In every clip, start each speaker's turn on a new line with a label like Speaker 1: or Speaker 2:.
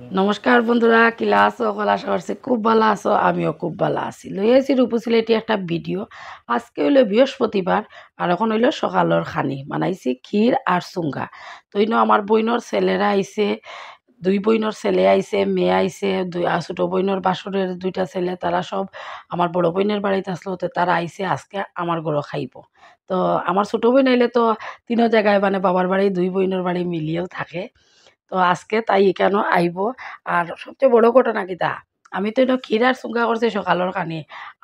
Speaker 1: নমস্কার বন্ধুরা, কিলা আছো? সকল আশা করছি খুব ভালো আছো। আমিও খুব ভালো আছি। লই আছি রূপসিলেটি একটা ভিডিও। আজকে হইলো বৃহস্পতিবার আর এখন হইলো সকালের খানি বানাইছি ক্ষীর আর চুঙ্গা। তো ইনো আমার বইনর ছেলেরা আইছে, দুই বইনর ছেলে আইছে, মেয়ে আইছে, দুই ছোটো বইনর বাসুরের দুইটা ছেলে, তারা সব আমার বড় বইনের বাড়িতে আসলো। তো তারা আইছে আজকে আমার ঘরও খাইব। তো আমার ছোটো বইন আইলে তো তিনও জায়গায় মানে বাবার বাড়ি দুই বইনের বাড়ি মিলিয়েও থাকে। তো আজকে তাই কেন আইব। আর সবচেয়ে বড় ঘটনা কিতা, আমি তো এটা ক্ষীরার চুঙ্গা করছি সকালের কানি।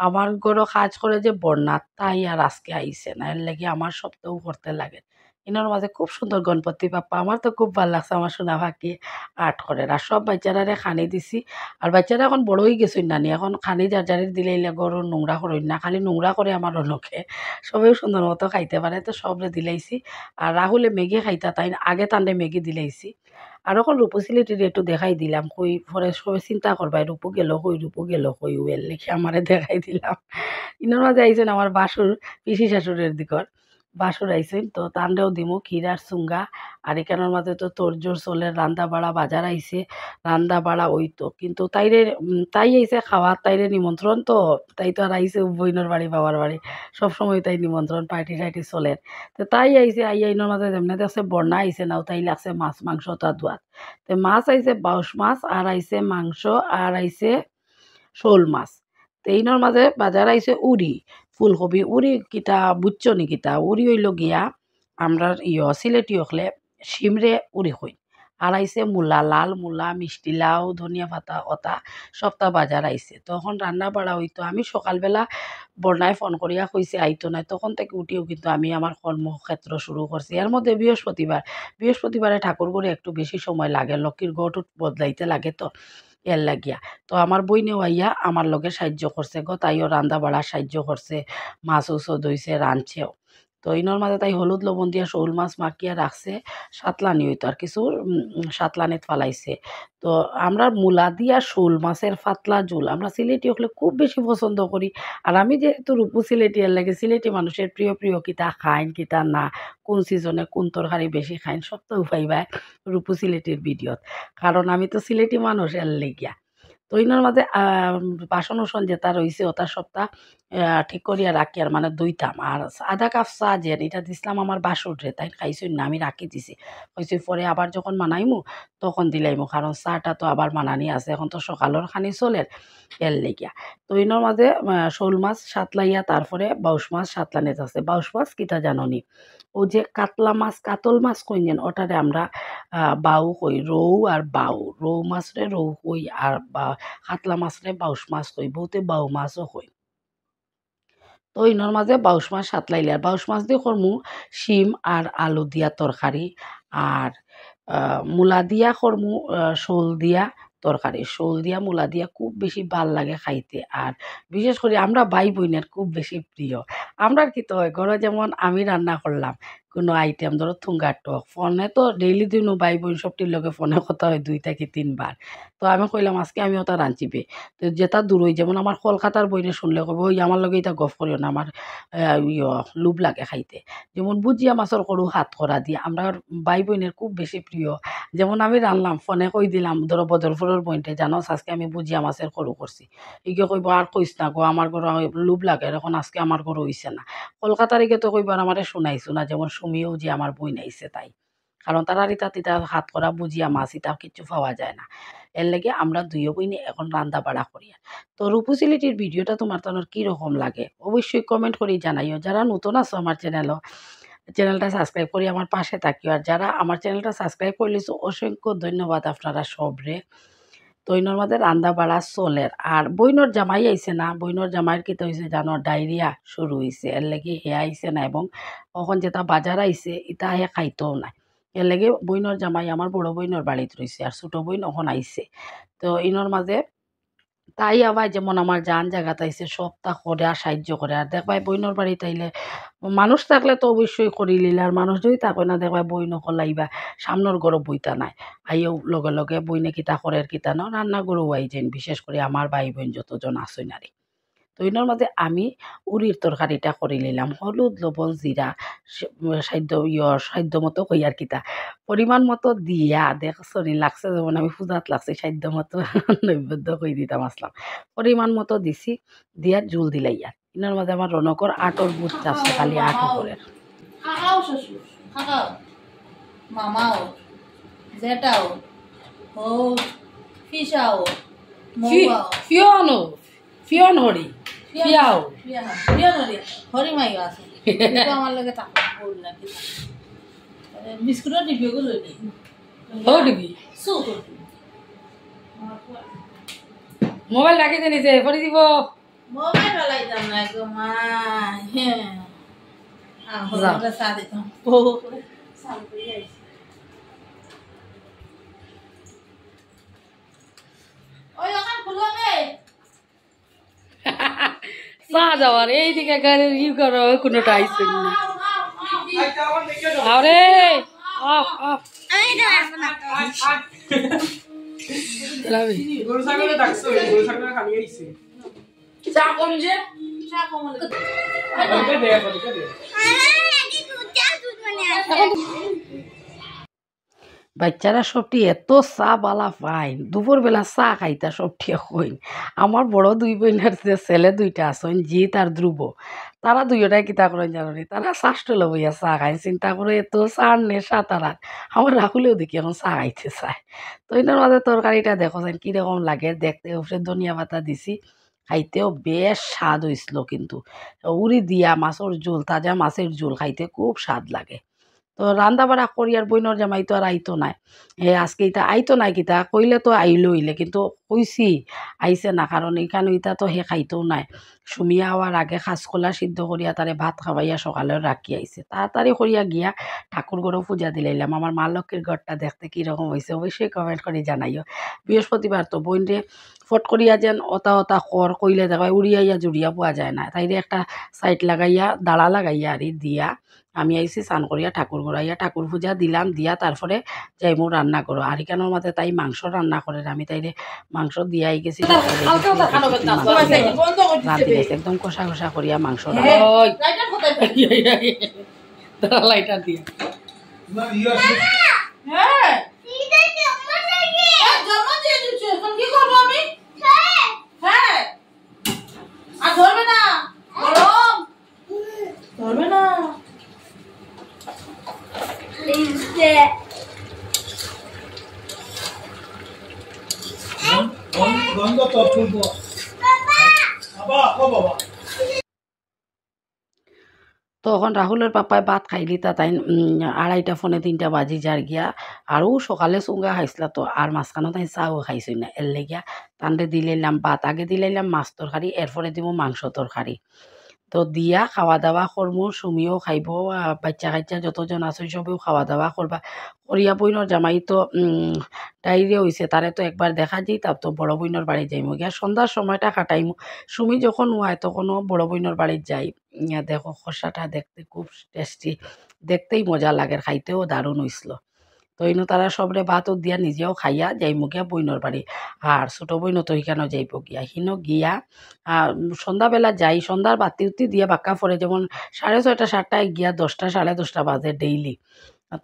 Speaker 1: আমার গরো কাজ করে যে বন্যা তাই আর আজকে আইছে না, এর লাগি আমার সপ্তাহ করতে লাগে। ইনোর মাঝে খুব সুন্দর গণপতি বাপ্পা, আমার তো খুব ভালো লাগছে। আমার সোনা ফাঁকি আর্ট করে আর সব বাচ্চারারে খানি দিছি। আর বাচ্চারা এখন বড় হয়ে গেছে নানি, এখন খানি যার যারের দিলে এলে গরু নোংরা করেন না, খালি নোংরা করে আমার লোকে সবেও সুন্দর মতো খাইতে পারে। তো সবরে দিলাইছি। আর রাহুলে ম্যাগি খাইতা, তাই আগে তান্ডে ম্যাগি দিলাইছি। আর এখন রূপসিলিটির একটু দেখাই দিলাম, কই পরে সবাই চিন্তা করবা রূপু গেল কই, রূপু গেল কই, ওয়েল লেখে আমারে দেখাই দিলাম। ইনার মাঝে আইছেন আমার বাসুর, পিসি শাশুড়ের দিকর বাসুর আইছেন। তো তান্ডেও দিমু ক্ষীরার চুঙ্গা। আর এখানের মাঝে তো তোরজোর চলে, রান্দা বাড়া বাজার আইছে, রান্দা বাড়া ওই তো কিন্তু তাইরে তাই আইছে খাওয়া, তাইরে নিমন্ত্রণ। তো তাই তো আর আইছে বইনের বাড়ি বাবার বাড়ি, সবসময় তাই নিমন্ত্রণ পার্টি টাইটি চলে। তো তাই আইছে, আইয়া ইনোর মাঝে যেমনি দেখছে বন্যা আইছে নাও, তাই লাগছে মাছ মাংস তা দুয়াত। তো মাছ আইছে বাউস মাছ, আর আইছে মাংস, আর আইছে শোল মাছ। তো এইনোর মাঝে বাজার আইছে উড়ি, ফুলকপি উড়ি কিতা বুঝছো নি কিতা উড়ি হইল গিয়া আমরা সিলেটি হকলে সিমরে উড়ি হই। আর আইছে মূলা, লাল মূলা, মিষ্টি লাউ, ধনিয়া পাতা অতা সপ্তাহ বাজার আইছে। তখন রান্না বাড়া হইতো। আমি সকালবেলা বন্যায় ফোন করিয়া কইছে আইতো না, তখন থেকে উঠিও কিন্তু আমি আমার কর্মক্ষেত্র শুরু করছি। এর মধ্যে বৃহস্পতিবারে ঠাকুর ঘরে একটু বেশি সময় লাগে, লক্ষ্মীর ঘট বদলাইতে লাগে। তো এর লাগিয়া তো আমার বইনেও আইয়া আমার লগে সাহায্য করছে গো, তাইও রান্দা বাড়া সাহায্য করছে, মাছ উছো ধইছে, রাঁধছেও। তো ইনোর মাঝে তাই হলুদ লবণ দিয়া শোল মাছ মাখিয়া রাখছে, সাতলানি হইতো আর কিছু সাতলানিত ফালাইছে। তো আমরা মূলা দিয়া শোল মাছের পাতলা ঝোল আমরা সিলেটি হলে খুব বেশি পছন্দ করি। আর আমি যেহেতু রূপু সিলেটি, এর লাগে সিলেটি মানুষের প্রিয় প্রিয় কিতা খাইন কিতা না, কোন সিজনে কোন তরকারি বেশি খাইন সব তো উপাইবা রূপু সিলেটির ভিডিওত। কারণ আমি তো সিলেটি মানুষ, এর লেগিয়া। তো ইনোর মাঝে বাসন উসন যেটা রইছে ওটা সবটা ঠিক করিয়া রাখি, আর মানে দুইতাম। আর আধা কাপ চা যেন এটা দিছিলাম আমার বাসুররে, তাই খাইছই না, আমি রাখি দিছি। কইছি পরে আবার যখন মানাইমু তখন দিলাইমু, কারণ চাটা তো আবার মানানি আছে, এখন তো সকালের খানি চলে এর লেগিয়া। তো ইনোর মাঝে শোল মাছ সাতলাইয়া, তারপরে বাউস মাছ সাতলানিত আছে। বাউস মাছ কিতা জাননি, ও যে কাতলা মাছ কাতল মাছ কইনেন ওটারে আমরা বাউ কই, রৌ আর বাউ, রৌ মাছরে রৌ কই, আর কাতলা মাছরে বাউস মাছ কই, বহুতে বাউ মাছও কই। তো ইনোর মাঝে বাউস মাছ সাতলাইলে, আর বাউস মাছ দিয়ে করমু শিম আর আলু দিয়া তরকারি। আর মূলা দিয়া করমু শোল দিয়া তরকারি, শোল দিয়া মূলা দিয়া খুব বেশি ভাল লাগে খাইতে। আর বিশেষ করে আমরা ভাই বোনের খুব বেশি প্রিয়। আমরা কি তো হয় ঘরে, যেমন আমি রান্না করলাম কোনো আইটেম, ধরো থুঙ্গার টক, ফোনে তো ডেইলি দিনও ভাই বোন সবটির লগে ফোনে কথা হয় 2 থেকে 3 বার। তো আমি কইলাম আজকে আমি ওটা রাঁধিবে। তো যেটা দূরই, যেমন আমার কলকাতার বইনে শুনলে কব ওই আমার লগে এটা গফ করিও না, আমার লোভ লাগে খাইতে। যেমন বুজিয়া মাছের করু হাত করা দিয়ে আমরা ভাই বোনের খুব বেশি প্রিয়। যেমন আমি রানলাম ফোনে কই দিলাম, ধরো বদরপুরের বইনটে জানো আজকে আমি বুজিয়া মাছের করু করছি, ইগে কইব আর কইস না গো আমার ঘর লোভ লাগে, এখন আজকে আমার ঘর হইছে না। কলকাতার ইগে তো কইবার আমারে শুনাইছো না, যেমন সুমিও যে আমার বই নাইছে তাই। কারণ তারার ইতা তিতা হাত করা বুজিয়া মাছ ইতা কিচ্ছু পাওয়া যায় না। এর লেগে আমরা দুইও বইনে এখন রান্দা বাড়া করি। তো রূপসিলিটির ভিডিওটা তোমার তখন কীরকম লাগে অবশ্যই কমেন্ট করে জানাইও। যারা নতুন আছো আমার চ্যানেলটা সাবস্ক্রাইব করি আমার পাশে থাকিও। আর যারা আমার চ্যানেলটা সাবস্ক্রাইব করে লিছো অসংখ্য ধন্যবাদ আপনারা সবরে। তো ইনোর মধ্যে রান্দা বাড়া চলের। আর বইনর জামাই আইছে না, বইনর জামাইয়ের কিতা হইছে জানো, ডায়রিয়া শুরু হইছে, এর লাগি হে আইছে না। এবং এখন যেটা বাজার আইছে ইটা হে খাইতেও নাই। এর লাগে বইনর জামাই আমার বড় বইনর বাড়িতে রইছে, আর ছোট বইন এখন আইছে। তো ইনোর মাঝে তাই আবার যেমন আমার জান জায়গাত আইছে সবটা করে আর সাহায্য করে। আর দেখবাই বইনর বাড়িতে আইলে মানুষ থাকলে তো অবশ্যই করি লিলে, আর মানুষ যদি থাকবে না দেখবা বই নকল আইবা সামনের ঘরও বইতা নাই, আইও লগে লগে বইনে কিতা করে আর কিতা ন রান্না গরু আই যেন, বিশেষ করে আমার ভাই বোন যতজন আসই নারী। তো ইনোর মাঝে আমি উড়ির তরকারিটা করে নিলাম হলুদ লবণ জিরা সাধ্য মতো কই আর কিতা পরিমাণ মতো দিয়া দেখছনি লাগছে যেমন আমি পূজাত লাগছে সাধ্য মতো নৈবেদ্য কই দিতাম আসলাম পরিমাণ মতো দিছি দিয়া জুল দিলাইয়া ইনোর মাঝে আমার রনকর আটর বুট চাপছে খালি আট উপরের
Speaker 2: খাও শ্বশুর খাও মামাও জেঠাও ও ফিসাও মৌয়াও
Speaker 1: ফিয়ন হরি ফিয়াও
Speaker 2: ফিয়নরি হরি মাইও আছে তো আমার লগে থাকো বল না কি বিস্কুটও দিবি গো লই
Speaker 1: ও দিবি
Speaker 2: সু
Speaker 1: মোবাইল রাখি দে নিছে পরে দিব
Speaker 2: মোবাইল ফেলাইতাম না গো মা হ্যাঁ আমরা সাথে তো সাথে আইছি ওই ওখান খুলো নে
Speaker 1: চা যাওয়ার এইদিকে গাড়ির ই করো কোনোটা আইসে না আরে আহ আহ
Speaker 3: গরু ছাগলে ডাকছো গরু ছাগলে খালি আইছে
Speaker 2: চা কম যে চা কম লাগে
Speaker 3: ওকে দে ওকে দে
Speaker 1: বাচ্চারা সবটি এত চা বালা পাইন দুপুরবেলা চা খাইতা সবটি হইন আমার বড় দুই বোনের যে ছেলে দুইটা আছেন জিৎ আর ধ্রুব তারা দুইটাই কিতা করেন জানি তারা শ্বাসটা লবইয়া চা খাই চিন্তা করে এত চার নেশা তারা আমার রাহুলেও দেখি এখন চা খাইতে চায় তো এটার মাঝে তরকারিটা দেখো যেন কীরকম লাগে দেখতে উপরে ধনিয়া পাতা দিছি খাইতেও বেশ স্বাদ হয়েছিল কিন্তু উড়ি দিয়া মাছের ঝোল তাজা মাছের ঝোল খাইতে খুব স্বাদ লাগে তো রান্দা বাড়া করি আর বইনর জামাই তো আর আইতো নাই আজকে ইতা আইতো নাই কিতা কইলে তো আইলো হইলে কিন্তু কইছি আইছে না কারণ এখানে ইতা তো হে খাইতেও নাই সুমিয়া হওয়ার আগে খাসকলা সিদ্ধ করিয়া তারে ভাত খাওয়াইয়া সকালে রাখি আইছে তাড়াতাড়ি করিয়া গিয়া ঠাকুর ঘরেও পূজা দিলাইলাম আমার মা লক্ষ্মীর ঘরটা দেখতে কীরকম হয়েছে অবশ্যই কমেন্ট করে জানাইও বৃহস্পতিবার তো বইনরে ফট করিয়া যেন অতা অতা খর কইলে দেখায় উড়িয়াইয়া জুড়িয়া পাওয়া যায় না তাইরে একটা সাইড লাগাইয়া দাঁড়া লাগাইয়া আর দিয়া আমি আইসি স্নান করিয়া ঠাকুর ঘুরাইয়া ঠাকুর পূজা দিলাম দিয়া তারপরে যাইমু রান্না করো আর এখানোর মাঝে তাই মাংস রান্না করে আমি তাইরে মাংস দিয়াই গেছি রাঁধি গেছে একদম কষা কষা করিয়া মাংস লাইটার দিয়া
Speaker 2: ধরবে না
Speaker 3: গন্ধ তো পূর্ব বাবা ও বাবা
Speaker 1: তখন রাহুলের পাপায় ভাত খাইলি তা তাই 2:30 পৌনে 3টা বাজি যার গিয়া আরও সকালে চুঙ্গা খাইছিলা তো আর মাঝখানো তাই চাও খাইছি না এর লেগিয়া তানরে দিলাইলাম ভাত আগে দিলাইলাম মাছ তরকারি এরপরে দিব মাংস তরকারি তো দিয়া খাওয়া দাওয়া করমু সুমিও খাইব বাচ্চা কাচ্চা যতজন আছে সবেও খাওয়া দাওয়া করবা করিয়া বইনর জামাই তো ডায়রিয়া হয়েছে তারে তো একবার দেখা যাই তার তো বড় বইনর বাড়ি যাইমু গিয়া সন্ধ্যার সময়টা কাটাইমু সুমি যখন হয় তখনও বড় বইনর বাড়ি যাই দেখো খসাটা দেখতে খুব টেস্টি দেখতেই মজা লাগে খাইতেও দারুণ হয়েছিল তো ইনো তারা সবরে ভাতও দিয়া নিজেও খাইয়া যাইমু গিয়া বইনর বাড়ি আর ছোটো বইনও তো হিখানো যাইব গিয়া হিনো গিয়া সন্ধ্যাবেলা যাই সন্ধ্যার বাতি উতি দিয়া বাক্কা পড়ে যেমন 6:30 7টায় গিয়া 10টা 10:30 বাজে ডেইলি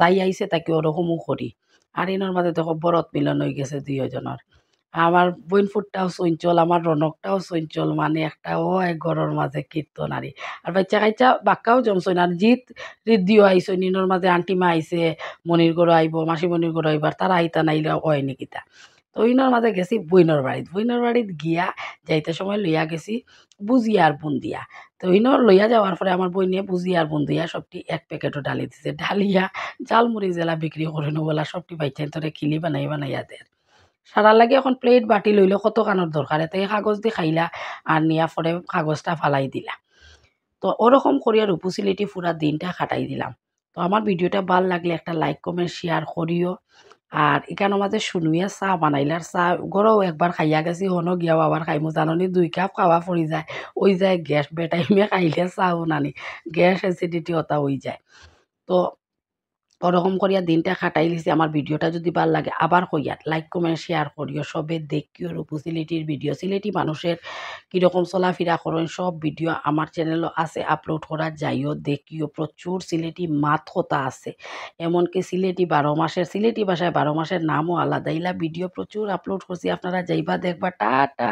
Speaker 1: তাই আইসে তাকে ওরকমও করি আর ইনোর মাঝে দেখো বরত মিলন হয়ে গেছে দুইজনের আমার বইনফুটটাও চঞ্চল আমার রনকটাও চঞ্চল মানে একটা ও এক ঘরের মাঝে কীর্তনারি আর বাচ্চা কাচ্চা বাক্কাও জমছই না আর জিত রিদ্দিও আইসই নিনোর মাঝে আন্টিমা আইসে মনির গড়ো আইব মাসি মনির গড়ো আইবার তারা আইতা নাইলে হয় নিকিতা তো ইনোর মাঝে গেছি বইনর বাড়িত গিয়া যাইতে সময় লইয়া গেছি বুজিয়া আর বুন্দিয়া তো ইনোর লইয়া যাওয়ার পরে আমার বই নিয়ে বুজিয়া আর বুন্দিয়া সবটি এক প্যাকেটও ডালি দিছে ডালিয়া জালমুড়ি জেলা বিক্রি করে বলা সবটি বাইচাই তোরে খিলি বানাইয়া দেয় সারা লাগে এখন প্লেট বাটি লইলে কত কানোর দরকার এতে কাগজ দিয়ে খাইলা আর নিয়া পরে কাগজটা ফালাই দিলা তো ওরকম করিয়া রূপসিলিটি পুরা দিনটা কাটাই দিলাম তো আমার ভিডিওটা ভাল লাগলে একটা লাইক কমেন্ট শেয়ার করিও আর এখানে মাঝে শুনুইয়া চাহ বানাইলার চাহ ঘরেও একবার খাইয়া গেছি হনো গিয়াও আবার খাইমু জাননি 2 কাপ খাওয়া পড়ি যায় ওই যায় গ্যাস বেটাইমে খাইলে চাহও নানি গ্যাস অ্যাসিডিটি ওটা হয়ে যায় তো ওরকম করিয়া দিনটা খাটাই লিছি। আমার ভিডিওটা যদি ভাল লাগে আবার কইয়ার লাইক কমেন্ট শেয়ার করিও, সবে দেখিও রূপু সিলেটির ভিডিও, সিলেটি মানুষের কীরকম চলাফেরা করেন সব ভিডিও আমার চ্যানেলও আছে, আপলোড করা যাইও, দেখিও। প্রচুর সিলেটি মাত কথা আছে, এমনকি সিলেটি 12 মাসের, সিলেটি ভাষায় 12 মাসের নামও আলাদা। ইলা ভিডিও প্রচুর আপলোড করছি, আপনারা যাইবা দেখবা। টাটা।